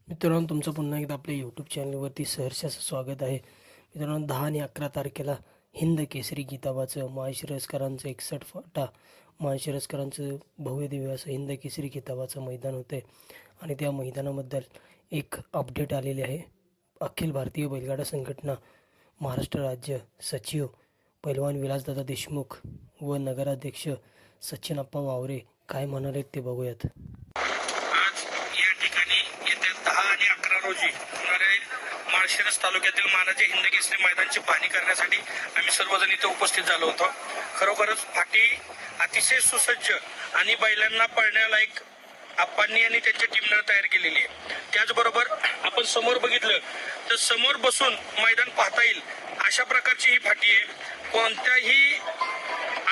मित्रांनो, तुमचं पुन्हा एकदा आपल्या यूट्यूब चॅनलवरती सहर्ष असं स्वागत आहे. मित्रांनो, 10 आणि 11 तारखेला हिंद केसरी किताबाचं माळशिरसकरांचं 61 फाटा माळशिरसकरांचं भव्य दिव्य असं हिंद केसरी किताबाचं मैदान होतं आहे. आणि त्या मैदानाबद्दल एक अपडेट आलेली आहे. अखिल भारतीय बैलगाडा संघटना महाराष्ट्र राज्य सचिव पैलवान विलासदादा देशमुख व नगराध्यक्ष सचिनप्पा वावरे काय म्हणाले ते बघूयात. आज या ठिकाणी येत्या 10 आणि 11 रोजी होणाऱ्या माळशिरस तालुक्यातील मानाचे हिंद केसरी मैदानाची पाहणी करण्यासाठी आम्ही सर्वजण इथे उपस्थित झालो होतो. खरोखरच फाटी अतिशय सुसज्ज आणि बैलांना पळण्यालायक आप्पांनी आणि त्यांच्या टीमनं तयार केलेली आहे. त्याचबरोबर आपण समोर बघितलं तर समोर बसून मैदान पाहता येईल अशा प्रकारची ही फाटी आहे. कोणत्याही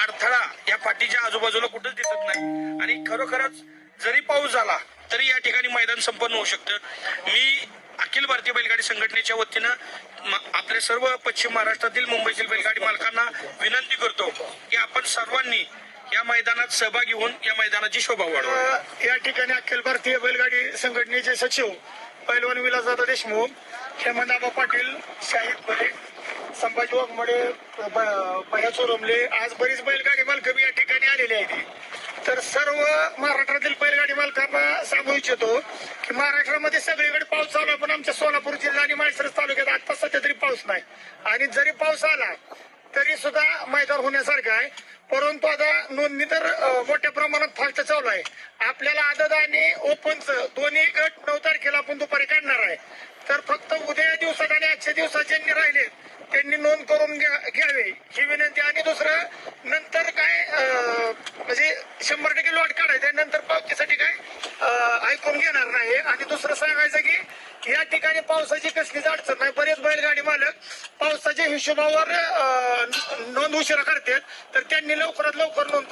अडथळा या फाटीच्या आजूबाजूला कुठंच दिसत नाही आणि खरोखरच जरी पाऊस झाला तरी या ठिकाणी मैदान संपन्न होऊ शकतं. मी अखिल भारतीय बैलगाडी संघटनेच्या वतीनं आपल्या सर्व पश्चिम महाराष्ट्रातील मुंबईतील बैलगाडी मालकांना विनंती करतो की आपण सर्वांनी या मैदानात सहभागी होऊन या मैदानाची शोभा वाढवा. या ठिकाणी अखिल भारतीय बैलगाडी संघटनेचे सचिव पैलवान विलासदादा देशमुख, हेमंतआबा पाटील, शाहिद बले, संभाजी वाघमोडे, भया चोरमले, आज बरीच बैलगाडी मालक या ठिकाणी आलेली आहेत. तर सर्व महाराष्ट्रातील बैलगाडी मालकांना सांगू इच्छितो की महाराष्ट्रामध्ये सगळीकडे पाऊस चालू आहे, पण आमच्या सोलापूर जिल्हा आणि माळशिरस तालुक्यात आता सध्या तरी पाऊस नाही. आणि जरी पाऊस आला तरी सुद्धा मैदान होण्यासारखं आहे. परंतु आता नोंदणी तर मोठ्या प्रमाणात फास्ट चालू आहे. आपल्याला आदत आणि ओपनचं दोन्ही गट 9 तारखेला आपण दुपारी काढणार आहे. तर फक्त उद्या दिवसात आणि आजच्या दिवसात ज्यांनी राहिले त्यांनी नोंद करून घ्यावे ही विनंती. आणि दुसरं नंतर काय म्हणजे 100% लॉट काढायचं नंतर पावतीसाठी काय ऐकून घेणार नाही. आणि दुसरं सांगायचं की या ठिकाणी पावसाची कसलीच अडचण नाही. बरेच बैलगाडी मालक पावसाच्या हिशोबावर नोंद उशिरा करतात, तर त्यांनी लवकरात लवकर नोंद